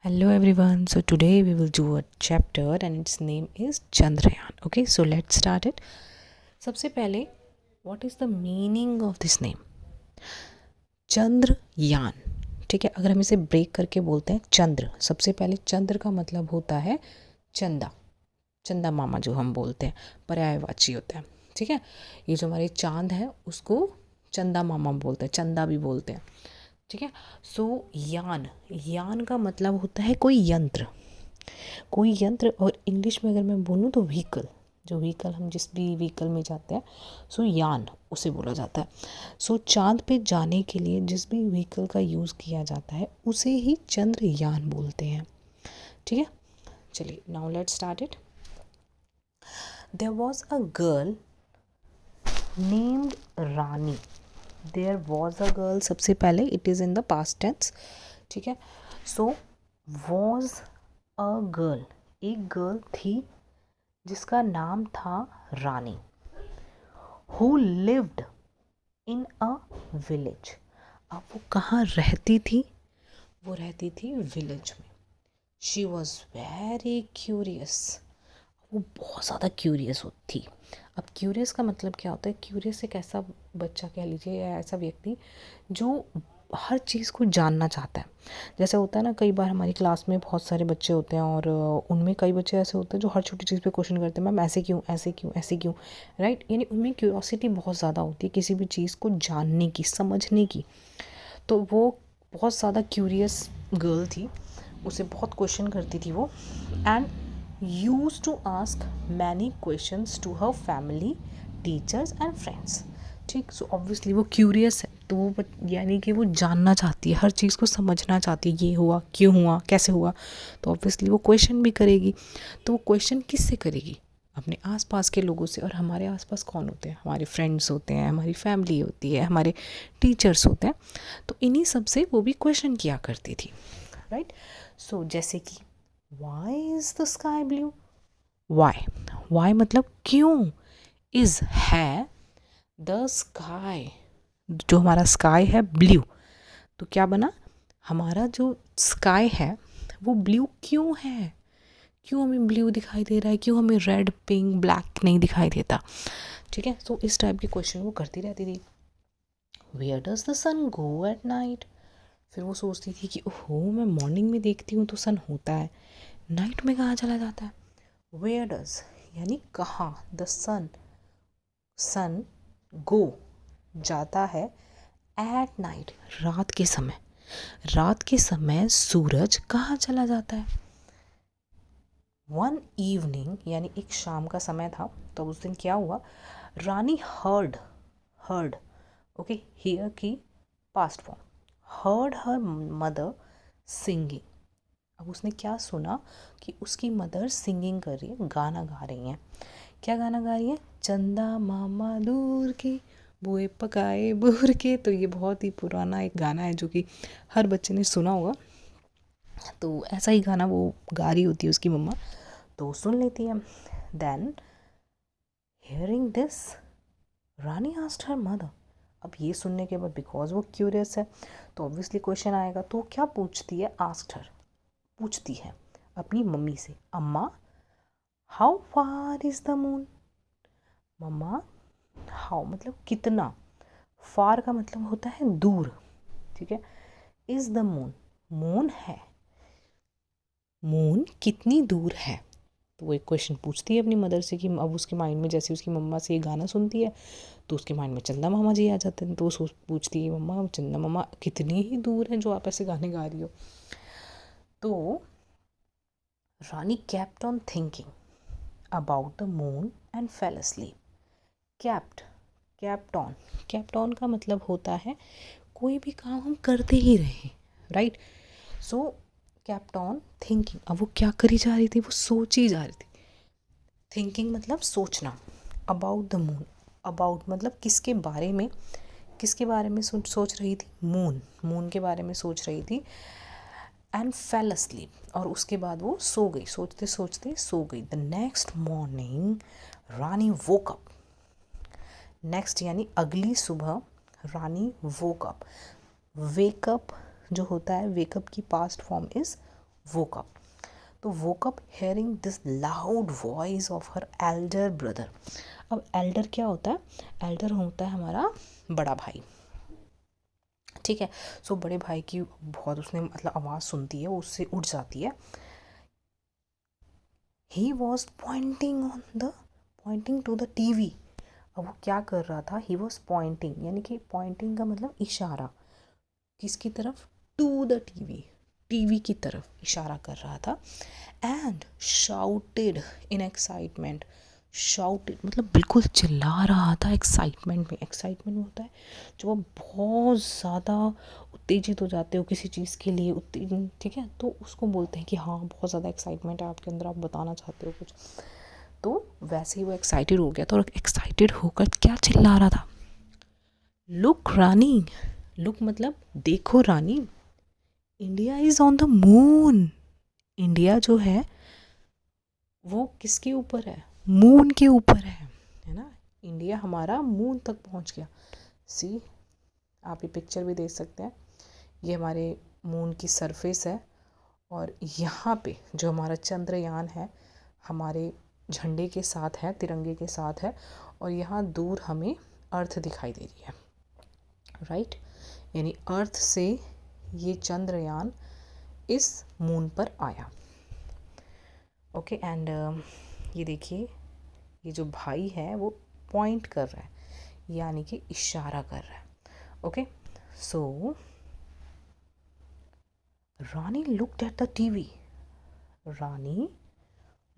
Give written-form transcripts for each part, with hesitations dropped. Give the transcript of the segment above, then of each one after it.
Hello everyone. So today we will do a chapter and its name is Chandrayaan. Okay, so let's start it. सबसे पहले what is the meaning of this name? Chandrayaan. ठीक है, अगर हम इसे break करके बोलते हैं चंद्र, सबसे पहले चंद्र का मतलब होता है चंदा. चंदा मामा जो हम बोलते हैं पर्यायवाची होता है. ठीक है, ये जो हमारे चांद है उसको चंदा मामा बोलते हैं, चंदा भी बोलते हैं. ठीक है. सो यान, यान का मतलब होता है कोई यंत्र, कोई यंत्र. और इंग्लिश में अगर मैं बोलूँ तो व्हीकल, जो व्हीकल हम जिस भी व्हीकल में जाते हैं सो यान उसे बोला जाता है. सो चांद पे जाने के लिए जिस भी व्हीकल का यूज़ किया जाता है उसे ही चंद्रयान बोलते हैं. ठीक है, चलिए now let's start it. There was a girl named Rani. There was a girl, सबसे पहले it is in the past tense. ठीक है, सो वॉज अ गर्ल, एक गर्ल थी जिसका नाम था Rani. Who lived in a village. अब वो कहाँ रहती थी? वो रहती थी विलेज में. She was very curious. वो बहुत ज़्यादा क्यूरियस होती थी. अब क्यूरियस का मतलब क्या होता है? क्यूरियस एक ऐसा बच्चा कह लीजिए या ऐसा व्यक्ति जो हर चीज़ को जानना चाहता है. जैसे होता है ना, कई बार हमारी क्लास में बहुत सारे बच्चे होते हैं और उनमें कई बच्चे ऐसे होते हैं जो हर छोटी चीज़ पे क्वेश्चन करते हैं, मैम ऐसे क्यों, ऐसे क्यों, ऐसे क्यों. राइट, यानी उनमें क्यूरियोसिटी बहुत ज़्यादा होती है किसी भी चीज़ को जानने की, समझने की. तो वो बहुत ज़्यादा क्यूरियस गर्ल थी, उसे बहुत क्वेश्चन करती थी वो. And use to ask many questions to her family, teachers and friends. ठीक, सो ऑब्वियसली वो क्यूरियस है, तो वो यानी कि वो जानना चाहती है, हर चीज़ को समझना चाहती है, ये हुआ, क्यों हुआ, कैसे हुआ. तो ऑब्वियसली वो क्वेश्चन भी करेगी. तो वो क्वेश्चन किससे करेगी? अपने आसपास के लोगों से. और हमारे आसपास कौन होते हैं? हमारे फ्रेंड्स होते हैं, हमारी फैमिली होती है, हमारे टीचर्स होते हैं. तो इन्हीं सब से वो भी क्वेश्चन किया करती थी. राइट, सो जैसे कि why is the sky blue. Why, why मतलब क्यों. इज़ है, द स्काई, जो हमारा स्काई है ब्लू. तो क्या बना, हमारा जो स्काई है वो ब्लू क्यों है? क्यों हमें ब्लू दिखाई दे रहा है? क्यों हमें रेड, पिंक, ब्लैक नहीं दिखाई देता? ठीक है, तो इस टाइप के क्वेश्चन वो करती रहती थी. Where does the sun go at night. फिर वो सोचती थी कि ओहो, मैं मॉर्निंग में देखती हूँ तो सन होता है, नाइट में कहाँ चला जाता है. वेयर डज यानी कहाँ, द सन, सन गो जाता है, एट नाइट रात के समय. रात के समय सूरज कहाँ चला जाता है? वन इवनिंग यानी एक शाम का समय था. तो उस दिन क्या हुआ, रानी हर्ड, हर्ड, ओके, हियर की past form, heard her mother singing. अब उसने क्या सुना कि उसकी मदर सिंगिंग कर रही है, गाना गा रही हैं. क्या गाना गा रही है? चंदा मामा दूर के बुए पकाए बूर के. तो ये बहुत ही पुराना एक गाना है जो कि हर बच्चे ने सुना होगा. तो ऐसा ही गाना वो गा रही होती है उसकी मम्मा, तो सुन लेती है. Then hearing this Rani asked her mother. अब ये सुनने के बाद बिकॉज वो क्यूरियस है तो ऑब्वियसली क्वेश्चन आएगा, तो क्या पूछती है? आस्क्ड हर, पूछती है अपनी मम्मी से, अम्मा how far is the moon. मम्मा, हाउ मतलब कितना, फार का मतलब होता है दूर. ठीक है, इज़ द मून, मून है, मून कितनी दूर है. तो वो एक क्वेश्चन पूछती है अपनी मदर से कि अब उसके माइंड में जैसे उसकी मम्मा से ये गाना सुनती है तो उसके माइंड में चंदा मामा जी आ जाते हैं. तो वो सोच पूछती है, मम्मा चंदा मामा कितनी ही दूर हैं जो आप ऐसे गाने गा रही हो. तो रानी kept on thinking about the moon and fell asleep. kept on, kept on का मतलब होता है कोई भी काम हम करते ही रहें. Right, so kept on thinking. अब वो क्या करी जा रही थी? वो सोची जा रही थी. थिंकिंग मतलब सोचना. अबाउट द मून, अबाउट मतलब किसके बारे में, किसके बारे में सोच रही थी? मून, मून के बारे में सोच रही थी. एंड फेल अस्लीप, और उसके बाद वो सो गई, सोचते सोचते सो गई. The next morning Rani woke up. Next यानी अगली सुबह रानी वोक अप. वेकअप जो होता है, वेकअप की past form is woke up. तो woke up hearing this loud voice of her elder brother. अब elder क्या होता है? elder होता है हमारा बड़ा भाई, ठीक है। सो बड़े भाई की बहुत उसने मतलब आवाज़ सुनती है, वो उससे उठ जाती है। He was pointing to the TV. अब वो क्या कर रहा था? ही वॉज पॉइंटिंग, यानी कि पॉइंटिंग का मतलब इशारा, किसकी तरफ? टू द टीवी, टीवी की तरफ इशारा कर रहा था। And shouted in excitement, shouted मतलब बिल्कुल चिल्ला रहा था एक्साइटमेंट में। एक्साइटमेंट होता है जब आप बहुत ज़्यादा उत्तेजित हो जाते हो किसी चीज़ के लिए, ठीक है, तो उसको बोलते हैं कि हाँ बहुत ज़्यादा एक्साइटमेंट है आपके अंदर, आप बताना चाहते हो कुछ। तो वैसे ही वो एक्साइटेड हो गया था, और एक्साइटेड होकर क्या चिल्ला रहा था? लुक रानी, लुक मतलब देखो Rani, India is on the moon. India जो है वो किसके ऊपर है? मून के ऊपर है ना। इंडिया हमारा मून तक पहुंच गया। सी, आप ये पिक्चर भी देख सकते हैं, ये हमारे मून की सरफेस है, और यहाँ पे जो हमारा चंद्रयान है हमारे झंडे के साथ है, तिरंगे के साथ है, और यहाँ दूर हमें अर्थ दिखाई दे रही है, राइट। यानी अर्थ से ये चंद्रयान इस मून पर आया। ओके, एंड ये देखिए, ये जो भाई है वो पॉइंट कर रहा है, यानी कि इशारा कर रहा है। Okay, so Rani looked at the TV. Rani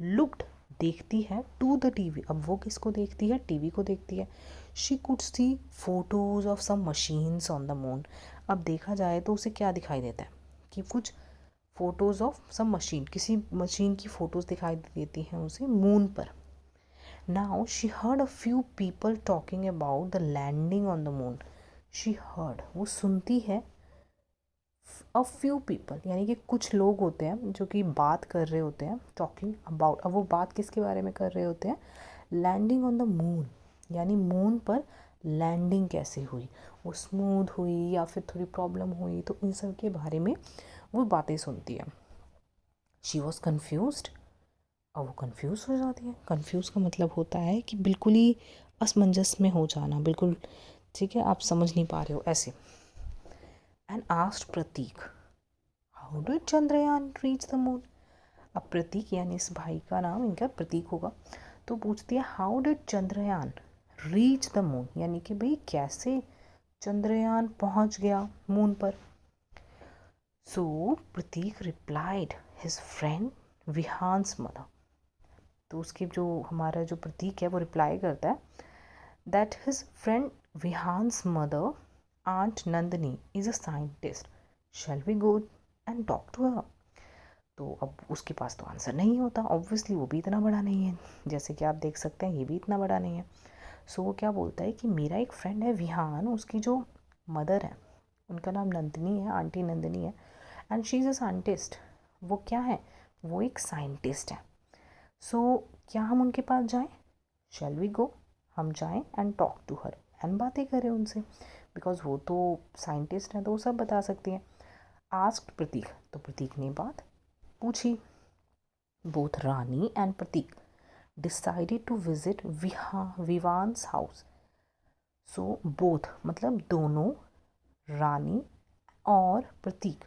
looked देखती है, टू द टीवी। अब वो किसको देखती है? टीवी को देखती है। She could see photos of some machines on the moon. अब देखा जाए तो उसे क्या दिखाई देता है कि कुछ फोटोज ऑफ सम मशीन, किसी मशीन की फोटोज दिखाई देती हैं उसे मून पर। Now she heard a few people talking about the landing on the moon. She heard, वो सुनती है, अ फ्यू पीपल यानी कि कुछ लोग होते हैं जो कि बात कर रहे होते हैं, टॉकिंग अबाउट। अब वो बात किसके बारे में कर रहे होते हैं? लैंडिंग ऑन द मून, यानी मून पर लैंडिंग कैसे हुई, वो स्मूथ हुई या फिर थोड़ी प्रॉब्लम हुई, तो इन सब के बारे में वो बातें सुनती है। शी वॉज कन्फ्यूज्ड, अब वो कन्फ्यूज़ हो जाती है। कन्फ्यूज़ का मतलब होता है कि बिल्कुल ही असमंजस में हो जाना, बिल्कुल, ठीक है, आप समझ नहीं पा रहे हो ऐसे। And asked Pratik, how did Chandrayaan reach the moon. अब प्रतीक यानी इस भाई का नाम इनका प्रतीक होगा, तो पूछती है how did Chandrayaan reach the moon, यानी कि भाई कैसे चंद्रयान पहुंच गया मून पर। सो प्रतीक replied his friend Vihaan's mother. तो उसके जो हमारा जो प्रतीक है वो रिप्लाई करता है that his friend Vihaan's mother aunt Nandini is a scientist, shall we go and talk to her. तो अब उसके पास तो आंसर नहीं होता, ऑब्वियसली वो भी इतना बड़ा नहीं है, जैसे कि आप देख सकते हैं ये भी इतना बड़ा नहीं है। सो वो क्या बोलता है कि मेरा एक फ्रेंड है विहान, उसकी जो मदर है उनका नाम नंदिनी है, आंटी नंदिनी है, and she is a scientist. वो क्या है? वो एक साइंटिस्ट है। सो क्या हम उनके पास जाएं? शैल वी गो, हम जाएं and talk to her, and बातें करें उनसे, बिकॉज वो तो साइंटिस्ट हैं तो वो सब बता सकती हैं। आस्क्ड प्रतीक, तो प्रतीक ने बात पूछी। Both Rani and Prateek decided to visit Vivaan's house. So both मतलब दोनों, रानी और प्रतीक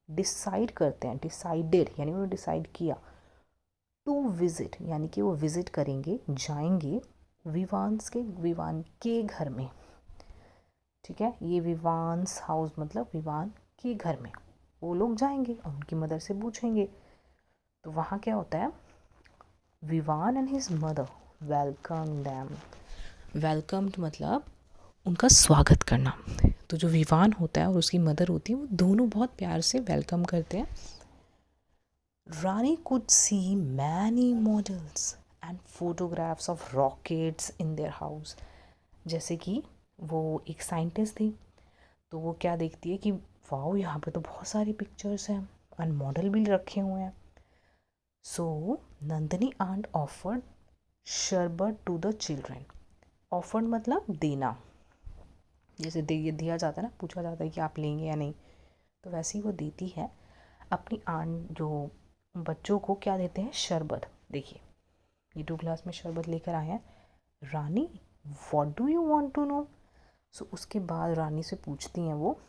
डिसाइड करते हैं, डिसाइडेड यानी उन्होंने डिसाइड किया, टू विजिट यानी कि वो विजिट करेंगे, जाएंगे विवान के घर में, ठीक है। ये विवान्स हाउस मतलब विवान के घर में वो लोग जाएंगे और उनकी मदर से पूछेंगे। तो वहाँ क्या होता है? Vivaan and his mother welcome them. Welcomed मतलब उनका स्वागत करना। तो जो विवान होता है और उसकी मदर होती है वो दोनों बहुत प्यार से वेलकम करते हैं। Rani could see many models and photographs of rockets in their house. जैसे कि वो एक साइंटिस्ट थी, तो वो क्या देखती है कि वाओ यहाँ पे तो बहुत सारी पिक्चर्स हैं एंड मॉडल भी रखे हुए हैं। सो नंदिनी आंट ऑफर्ड शरबत टू द चिल्ड्रेन। ऑफर्ड मतलब देना, जैसे दिया जाता है ना, पूछा जाता है कि आप लेंगे या नहीं, तो वैसे ही वो देती है। अपनी आंट जो बच्चों को क्या देते हैं, शरबत। देखिए ये 2 ग्लास में शरबत लेकर आए हैं। Rani what do you want to know. So उसके बाद रानी से पूछती हैं वो,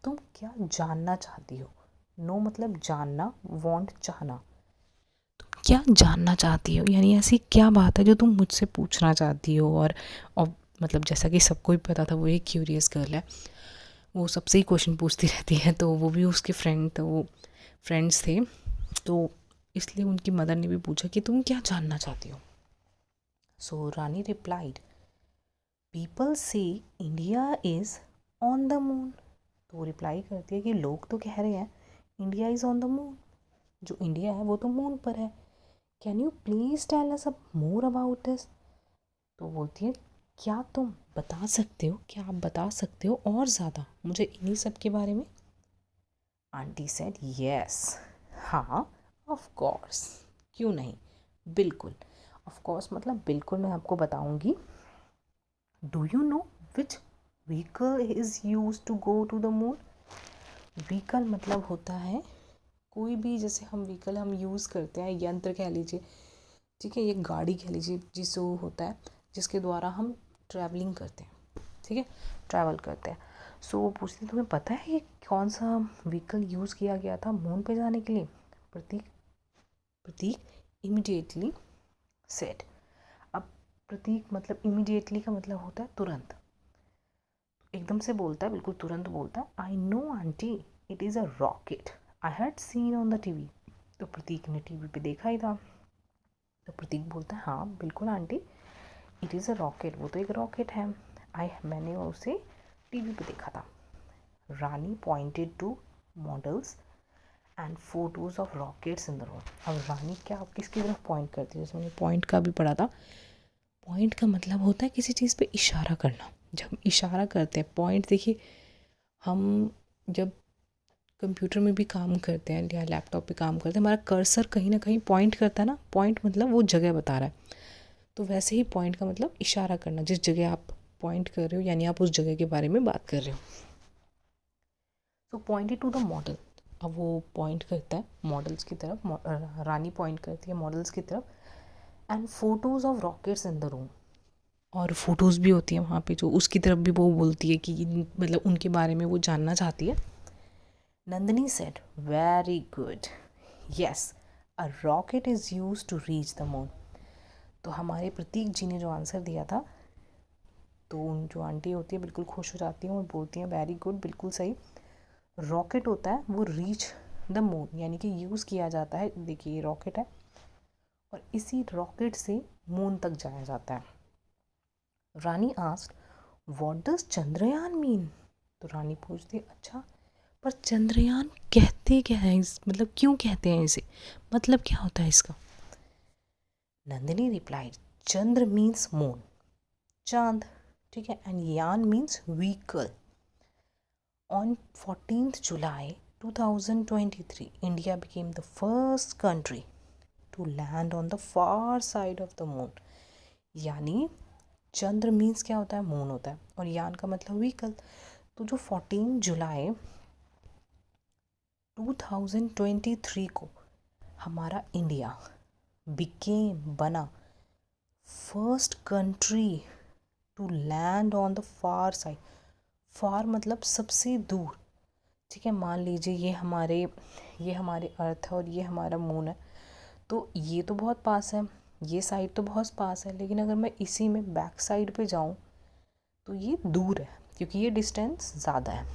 तुम क्या जानना चाहती हो। नो मतलब जानना, वांट चाहना। तुम क्या जानना चाहती हो, यानी ऐसी क्या बात है जो तुम मुझसे पूछना चाहती हो। और मतलब जैसा कि सबको ही पता था वो एक क्यूरियस गर्ल है, वो सबसे ही क्वेश्चन पूछती रहती है। तो वो भी उसके फ्रेंड्स थे, तो इसलिए उनकी मदर ने भी पूछा कि तुम क्या जानना चाहती हो। सो रानी रिप्लाइड, पीपल से India is on the moon. तो वो रिप्लाई करती है कि लोग तो कह रहे हैं India is on the moon, जो इंडिया है वो तो मून पर है। Can you please tell us more about this. तो बोलती है, क्या तुम बता सकते हो, क्या आप बता सकते हो और ज़्यादा मुझे इन्हीं सब के बारे में। आंटी सेड यस, हाँ ऑफ कोर्स, क्यों नहीं, बिल्कुल। ऑफ कोर्स मतलब बिल्कुल मैं आपको बताऊंगी। Do you know which vehicle is use to go to the moon. Vehicle मतलब होता है कोई भी, जैसे हम व्हीकल हम यूज़ करते हैं, यंत्र कह लीजिए, ठीक है, ये गाड़ी कह लीजिए, जिससे वो होता है जिसके द्वारा हम ट्रैवलिंग करते हैं, ठीक है, ट्रैवल करते हैं। सो वो पूछते तुम्हें पता है ये कौन सा व्हीकल यूज़ किया गया था मून पे जाने के लिए। प्रतीक इमिडिएटली सेड। अब प्रतीक मतलब इमिडिएटली का मतलब होता है तुरंत, एकदम से बोलता है, बिल्कुल तुरंत बोलता है, I know aunty it is a rocket I had seen on the TV. तो प्रतीक ने टीवी पे देखा ही था। तो प्रतीक बोलता है, हाँ बिल्कुल aunty, it is a rocket, वो तो एक रॉकेट है, मैंने उसे टीवी पे देखा था। Rani pointed to models and photos of rockets in the room. अब रानी क्या किसकी तरफ पॉइंट करती है, जैसे मैंने पॉइंट का भी पढ़ा था। पॉइंट का मतलब होता है किसी चीज़ पे इशारा करना। जब हम इशारा करते हैं, पॉइंट देखिए, हम जब कंप्यूटर में भी काम करते हैं या लैपटॉप पे काम करते हैं, हमारा कर्सर कहीं ना कहीं पॉइंट करता है ना, पॉइंट मतलब वो जगह बता रहा है। तो वैसे ही पॉइंट का मतलब इशारा करना, जिस जगह आप पॉइंट कर रहे हो यानी आप उस जगह के बारे में बात कर रहे हो। सो पॉइंटेड टू द मॉडल। अब वो पॉइंट करता है मॉडल्स की तरफ, रानी पॉइंट करती है मॉडल्स की तरफ। And photos of rockets in the room, और फोटोज़ भी होती है वहाँ पे, जो उसकी तरफ भी वो बोलती है कि मतलब उनके बारे में वो जानना चाहती है। Nandini said, very good, yes a rocket is use to reach the moon. तो हमारे प्रतीक जी ने जो आंसर दिया था, तो उन जो आंटी होती है बिल्कुल खुश हो जाती हैं और बोलती हैं वेरी गुड, बिल्कुल सही। रॉकेट होता है वो रीच द मून, यानी कि यूज़ किया जाता है, देखिए ये रॉकेट है और इसी रॉकेट से मून तक जाया जाता है। Rani asked, what does Chandrayaan mean. तो रानी पूछती है, अच्छा पर चंद्रयान कहते क्या है, इस मतलब क्यों कहते हैं इसे, मतलब क्या होता है इसका। नंदिनी रिप्लाइड, चंद्र मीन्स मून, चांद, ठीक है, एंड यान means vehicle. On 14th July 2023, India became the first country to land on the far side of the moon. यानी चंद्र मीन्स क्या होता है, मून होता है, और यान का मतलब व्हीकल। तो जो 14 जुलाई 2023 को हमारा इंडिया बना first country to land on the far side. Far मतलब सबसे दूर, ठीक है, मान लीजिए ये हमारे अर्थ है और ये हमारा मून है, तो ये तो बहुत पास है, ये साइड तो बहुत पास है, लेकिन अगर मैं इसी में बैक साइड पे जाऊँ तो ये दूर है, क्योंकि ये डिस्टेंस ज़्यादा है,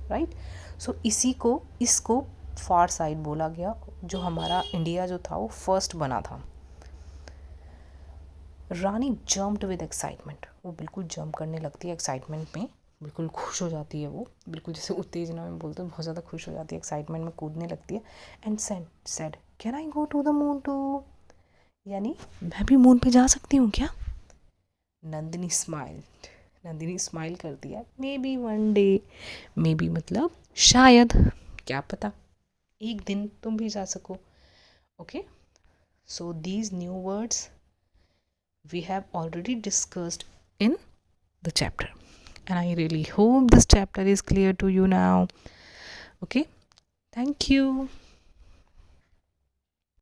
राइट। सो इसको फार साइड बोला गया, जो हमारा इंडिया जो था वो फर्स्ट बना था। रानी जम्प्ड विद एक्साइटमेंट, वो बिल्कुल जंप करने लगती है एक्साइटमेंट में, बिल्कुल खुश हो जाती है वो, बिल्कुल जैसे उत्तेजना में बोलते हैं, बहुत ज़्यादा खुश हो जाती है, एक्साइटमेंट में कूदने लगती है। And said can I go to the moon too, यानी मैं भी मून पे जा सकती हूँ क्या। नंदिनी स्माइल करती है, may be one day, may be मतलब शायद, क्या पता एक दिन तुम भी जा सको। Okay, so these new words we have already discussed in the chapter, and I really hope this chapter is clear to you now. Okay, thank you.